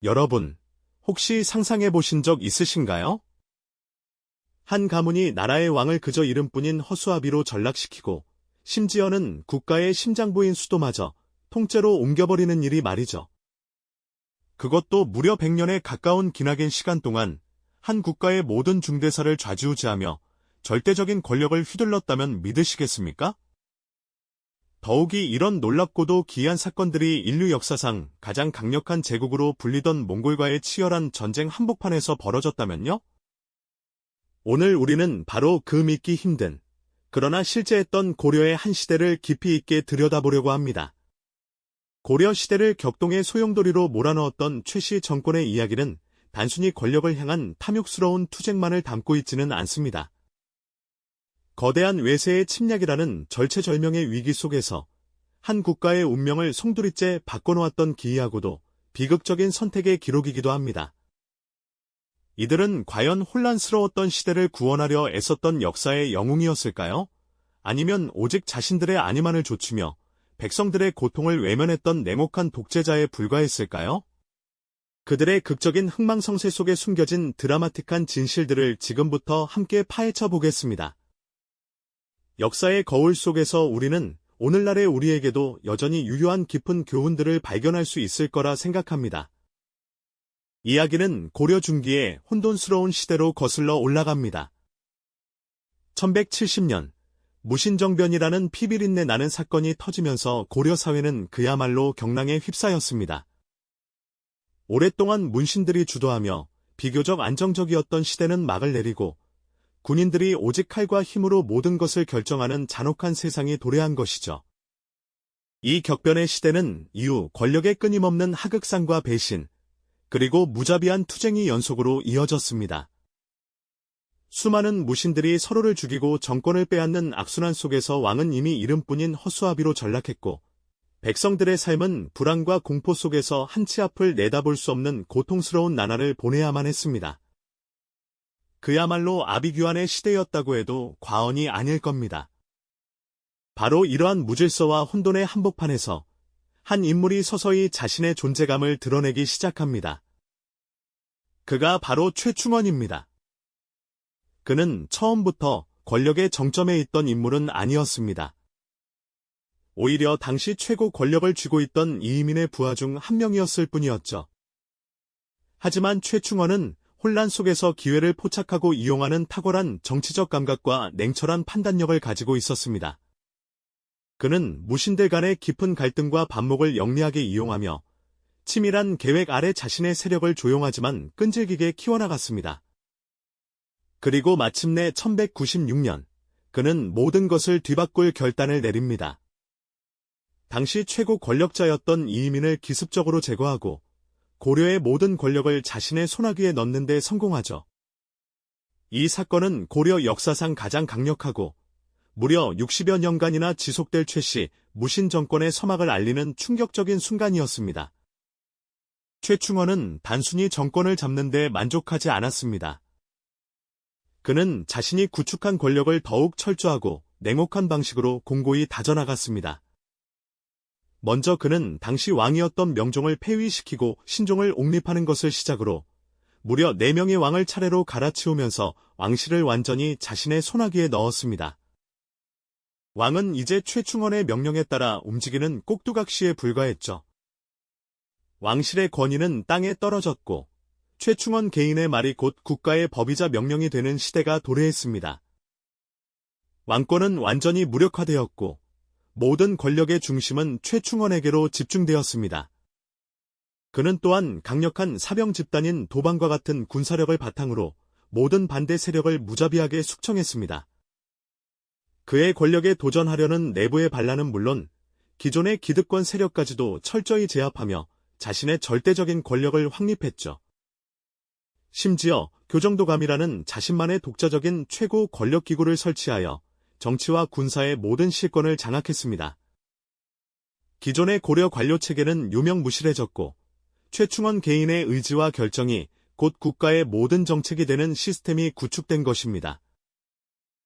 여러분, 혹시 상상해 보신 적 있으신가요? 한 가문이 나라의 왕을 그저 이름뿐인 허수아비로 전락시키고 심지어는 국가의 심장부인 수도마저 통째로 옮겨버리는 일이 말이죠. 그것도 무려 100년에 가까운 기나긴 시간 동안 한 국가의 모든 중대사를 좌지우지하며 절대적인 권력을 휘둘렀다면 믿으시겠습니까? 더욱이 이런 놀랍고도 기이한 사건들이 인류 역사상 가장 강력한 제국으로 불리던 몽골과의 치열한 전쟁 한복판에서 벌어졌다면요? 오늘 우리는 바로 그 믿기 힘든, 그러나 실제했던 고려의 한 시대를 깊이 있게 들여다보려고 합니다. 고려 시대를 격동의 소용돌이로 몰아넣었던 최씨 정권의 이야기는 단순히 권력을 향한 탐욕스러운 투쟁만을 담고 있지는 않습니다. 거대한 외세의 침략이라는 절체절명의 위기 속에서 한 국가의 운명을 송두리째 바꿔놓았던 기이하고도 비극적인 선택의 기록이기도 합니다. 이들은 과연 혼란스러웠던 시대를 구원하려 애썼던 역사의 영웅이었을까요? 아니면 오직 자신들의 안위만을 좇으며 백성들의 고통을 외면했던 냉혹한 독재자에 불과했을까요? 그들의 극적인 흥망성쇠 속에 숨겨진 드라마틱한 진실들을 지금부터 함께 파헤쳐 보겠습니다. 역사의 거울 속에서 우리는 오늘날의 우리에게도 여전히 유효한 깊은 교훈들을 발견할 수 있을 거라 생각합니다. 이야기는 고려 중기의 혼돈스러운 시대로 거슬러 올라갑니다. 1170년, 무신정변이라는 피비린내 나는 사건이 터지면서 고려 사회는 그야말로 경랑에 휩싸였습니다. 오랫동안 문신들이 주도하며 비교적 안정적이었던 시대는 막을 내리고 군인들이 오직 칼과 힘으로 모든 것을 결정하는 잔혹한 세상이 도래한 것이죠. 이 격변의 시대는 이후 권력의 끊임없는 하극상과 배신, 그리고 무자비한 투쟁이 연속으로 이어졌습니다. 수많은 무신들이 서로를 죽이고 정권을 빼앗는 악순환 속에서 왕은 이미 이름뿐인 허수아비로 전락했고 백성들의 삶은 불안과 공포 속에서 한치 앞을 내다볼 수 없는 고통스러운 나날을 보내야만 했습니다. 그야말로 아비규환의 시대였다고 해도 과언이 아닐 겁니다. 바로 이러한 무질서와 혼돈의 한복판에서 한 인물이 서서히 자신의 존재감을 드러내기 시작합니다. 그가 바로 최충원입니다. 그는 처음부터 권력의 정점에 있던 인물은 아니었습니다. 오히려 당시 최고 권력을 쥐고 있던 이의민의 부하 중 한 명이었을 뿐이었죠. 하지만 최충원은 혼란 속에서 기회를 포착하고 이용하는 탁월한 정치적 감각과 냉철한 판단력을 가지고 있었습니다. 그는 무신들 간의 깊은 갈등과 반목을 영리하게 이용하며 치밀한 계획 아래 자신의 세력을 조용하지만 끈질기게 키워나갔습니다. 그리고 마침내 1196년, 그는 모든 것을 뒤바꿀 결단을 내립니다. 당시 최고 권력자였던 이의민을 기습적으로 제거하고 고려의 모든 권력을 자신의 손아귀에 넣는 데 성공하죠. 이 사건은 고려 역사상 가장 강력하고 무려 60여 년간이나 지속될 최씨 무신 정권의 서막을 알리는 충격적인 순간이었습니다. 최충원은 단순히 정권을 잡는 데 만족하지 않았습니다. 그는 자신이 구축한 권력을 더욱 철저하고 냉혹한 방식으로 공고히 다져나갔습니다. 먼저 그는 당시 왕이었던 명종을 폐위시키고 신종을 옹립하는 것을 시작으로 무려 4명의 왕을 차례로 갈아치우면서 왕실을 완전히 자신의 손아귀에 넣었습니다. 왕은 이제 최충원의 명령에 따라 움직이는 꼭두각시에 불과했죠. 왕실의 권위는 땅에 떨어졌고 최충원 개인의 말이 곧 국가의 법이자 명령이 되는 시대가 도래했습니다. 왕권은 완전히 무력화되었고 모든 권력의 중심은 최충원에게로 집중되었습니다. 그는 또한 강력한 사병 집단인 도방과 같은 군사력을 바탕으로 모든 반대 세력을 무자비하게 숙청했습니다. 그의 권력에 도전하려는 내부의 반란은 물론 기존의 기득권 세력까지도 철저히 제압하며 자신의 절대적인 권력을 확립했죠. 심지어 교정도감이라는 자신만의 독자적인 최고 권력기구를 설치하여 정치와 군사의 모든 실권을 장악했습니다. 기존의 고려 관료체계는 유명무실해졌고 최충원 개인의 의지와 결정이 곧 국가의 모든 정책이 되는 시스템이 구축된 것입니다.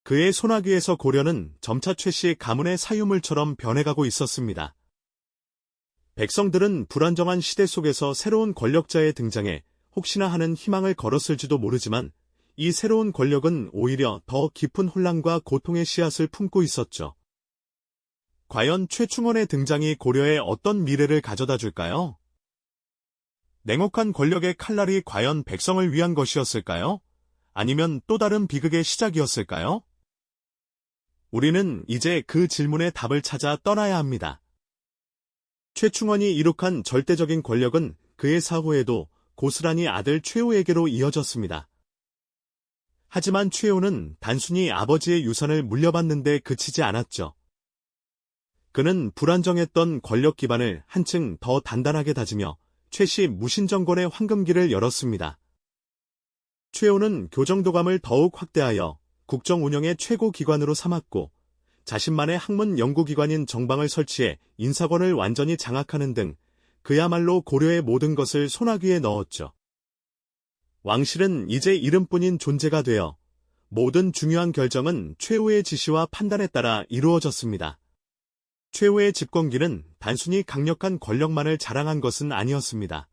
그의 손아귀에서 고려는 점차 최씨 가문의 사유물처럼 변해가고 있었습니다. 백성들은 불안정한 시대 속에서 새로운 권력자의 등장에 혹시나 하는 희망을 걸었을지도 모르지만 이 새로운 권력은 오히려 더 깊은 혼란과 고통의 씨앗을 품고 있었죠. 과연 최충원의 등장이 고려에 어떤 미래를 가져다 줄까요? 냉혹한 권력의 칼날이 과연 백성을 위한 것이었을까요? 아니면 또 다른 비극의 시작이었을까요? 우리는 이제 그 질문의 답을 찾아 떠나야 합니다. 최충원이 이룩한 절대적인 권력은 그의 사후에도 고스란히 아들 최후에게로 이어졌습니다. 하지만 최후는 단순히 아버지의 유산을 물려받는데 그치지 않았죠. 그는 불안정했던 권력 기반을 한층 더 단단하게 다지며 최씨 무신정권의 황금기를 열었습니다. 최후는 교정도감을 더욱 확대하여 국정 운영의 최고 기관으로 삼았고 자신만의 학문 연구기관인 정방을 설치해 인사권을 완전히 장악하는 등 그야말로 고려의 모든 것을 손아귀에 넣었죠. 왕실은 이제 이름뿐인 존재가 되어 모든 중요한 결정은 최후의 지시와 판단에 따라 이루어졌습니다. 최후의 집권기는 단순히 강력한 권력만을 자랑한 것은 아니었습니다.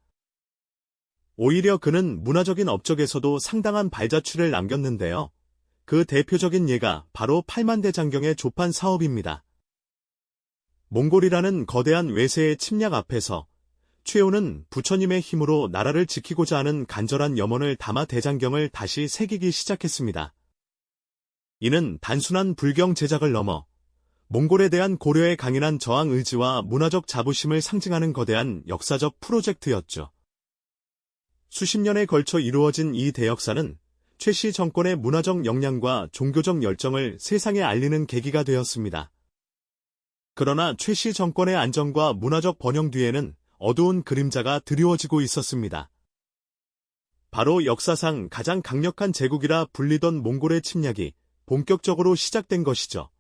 오히려 그는 문화적인 업적에서도 상당한 발자취를 남겼는데요. 그 대표적인 예가 바로 팔만대장경의 조판 사업입니다. 몽골이라는 거대한 외세의 침략 앞에서 최후는 부처님의 힘으로 나라를 지키고자 하는 간절한 염원을 담아 대장경을 다시 새기기 시작했습니다. 이는 단순한 불경 제작을 넘어 몽골에 대한 고려의 강인한 저항 의지와 문화적 자부심을 상징하는 거대한 역사적 프로젝트였죠. 수십 년에 걸쳐 이루어진 이 대역사는 최씨 정권의 문화적 역량과 종교적 열정을 세상에 알리는 계기가 되었습니다. 그러나 최씨 정권의 안정과 문화적 번영 뒤에는 어두운 그림자가 드리워지고 있었습니다. 바로 역사상 가장 강력한 제국이라 불리던 몽골의 침략이 본격적으로 시작된 것이죠.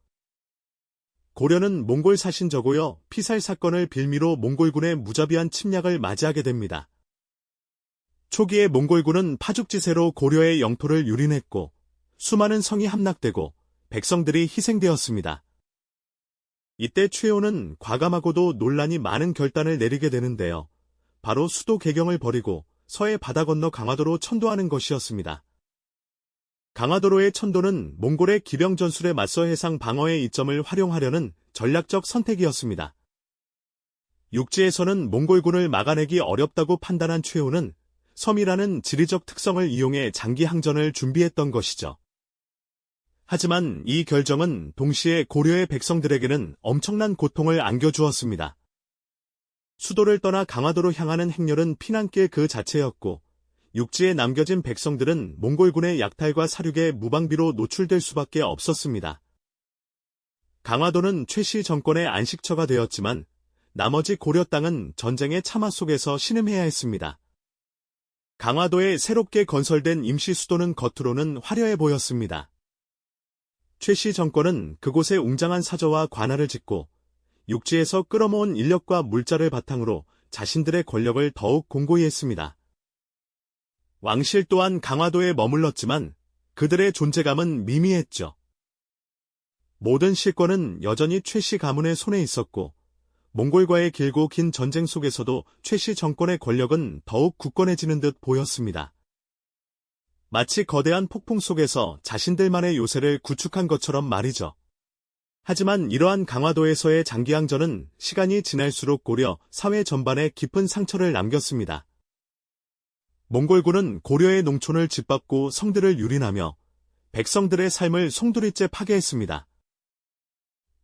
고려는 몽골 사신저고요 피살 사건을 빌미로 몽골군의 무자비한 침략을 맞이하게 됩니다. 초기에 몽골군은 파죽지세로 고려의 영토를 유린했고 수많은 성이 함락되고 백성들이 희생되었습니다. 이때 최후는 과감하고도 논란이 많은 결단을 내리게 되는데요. 바로 수도 개경을 버리고 서해 바다 건너 강화도로 천도하는 것이었습니다. 강화도로의 천도는 몽골의 기병 전술에 맞서 해상 방어의 이점을 활용하려는 전략적 선택이었습니다. 육지에서는 몽골군을 막아내기 어렵다고 판단한 최후는 섬이라는 지리적 특성을 이용해 장기 항전을 준비했던 것이죠. 하지만 이 결정은 동시에 고려의 백성들에게는 엄청난 고통을 안겨주었습니다. 수도를 떠나 강화도로 향하는 행렬은 피난길 그 자체였고 육지에 남겨진 백성들은 몽골군의 약탈과 사륙에 무방비로 노출될 수밖에 없었습니다. 강화도는 최씨 정권의 안식처가 되었지만 나머지 고려 땅은 전쟁의 참화 속에서 신음해야 했습니다. 강화도에 새롭게 건설된 임시 수도는 겉으로는 화려해 보였습니다. 최씨 정권은 그곳에 웅장한 사저와 관할을 짓고 육지에서 끌어모은 인력과 물자를 바탕으로 자신들의 권력을 더욱 공고히 했습니다. 왕실 또한 강화도에 머물렀지만 그들의 존재감은 미미했죠. 모든 실권은 여전히 최씨 가문의 손에 있었고 몽골과의 길고 긴 전쟁 속에서도 최씨 정권의 권력은 더욱 굳건해지는 듯 보였습니다. 마치 거대한 폭풍 속에서 자신들만의 요새를 구축한 것처럼 말이죠. 하지만 이러한 강화도에서의 장기항전은 시간이 지날수록 고려 사회 전반에 깊은 상처를 남겼습니다. 몽골군은 고려의 농촌을 짓밟고 성들을 유린하며 백성들의 삶을 송두리째 파괴했습니다.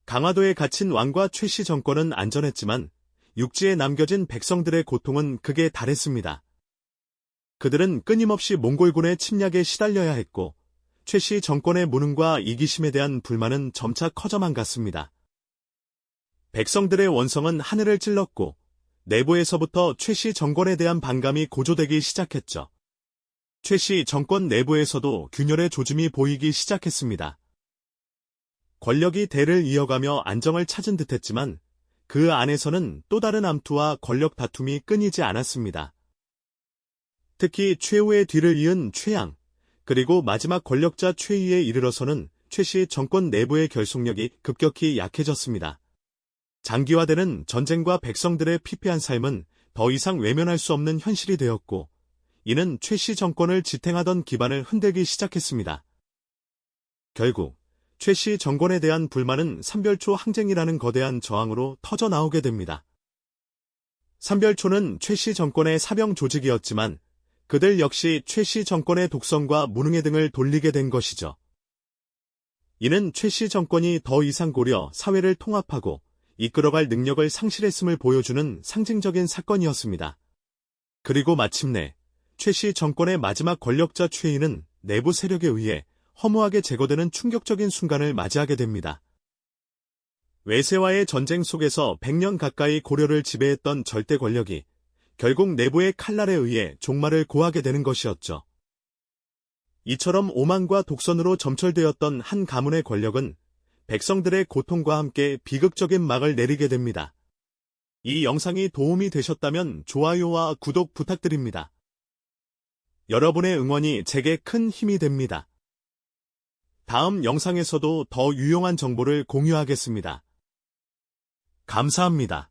강화도에 갇힌 왕과 최씨 정권은 안전했지만 육지에 남겨진 백성들의 고통은 극에 달했습니다. 그들은 끊임없이 몽골군의 침략에 시달려야 했고 최씨 정권의 무능과 이기심에 대한 불만은 점차 커져만 갔습니다. 백성들의 원성은 하늘을 찔렀고 내부에서부터 최씨 정권에 대한 반감이 고조되기 시작했죠. 최씨 정권 내부에서도 균열의 조짐이 보이기 시작했습니다. 권력이 대를 이어가며 안정을 찾은 듯했지만 그 안에서는 또 다른 암투와 권력 다툼이 끊이지 않았습니다. 특히 최후의 뒤를 이은 최양, 그리고 마지막 권력자 최희에 이르러서는 최씨 정권 내부의 결속력이 급격히 약해졌습니다. 장기화되는 전쟁과 백성들의 피폐한 삶은 더 이상 외면할 수 없는 현실이 되었고, 이는 최씨 정권을 지탱하던 기반을 흔들기 시작했습니다. 결국 최씨 정권에 대한 불만은 삼별초 항쟁이라는 거대한 저항으로 터져나오게 됩니다. 삼별초는 최씨 정권의 사병 조직이었지만 그들 역시 최씨 정권의 독선과 무능해 등을 돌리게 된 것이죠. 이는 최씨 정권이 더 이상 고려 사회를 통합하고 이끌어갈 능력을 상실했음을 보여주는 상징적인 사건이었습니다. 그리고 마침내 최씨 정권의 마지막 권력자 최이는 내부 세력에 의해 허무하게 제거되는 충격적인 순간을 맞이하게 됩니다. 외세와의 전쟁 속에서 100년 가까이 고려를 지배했던 절대 권력이 결국 내부의 칼날에 의해 종말을 고하게 되는 것이었죠. 이처럼 오만과 독선으로 점철되었던 한 가문의 권력은 백성들의 고통과 함께 비극적인 막을 내리게 됩니다. 이 영상이 도움이 되셨다면 좋아요와 구독 부탁드립니다. 여러분의 응원이 제게 큰 힘이 됩니다. 다음 영상에서도 더 유용한 정보를 공유하겠습니다. 감사합니다.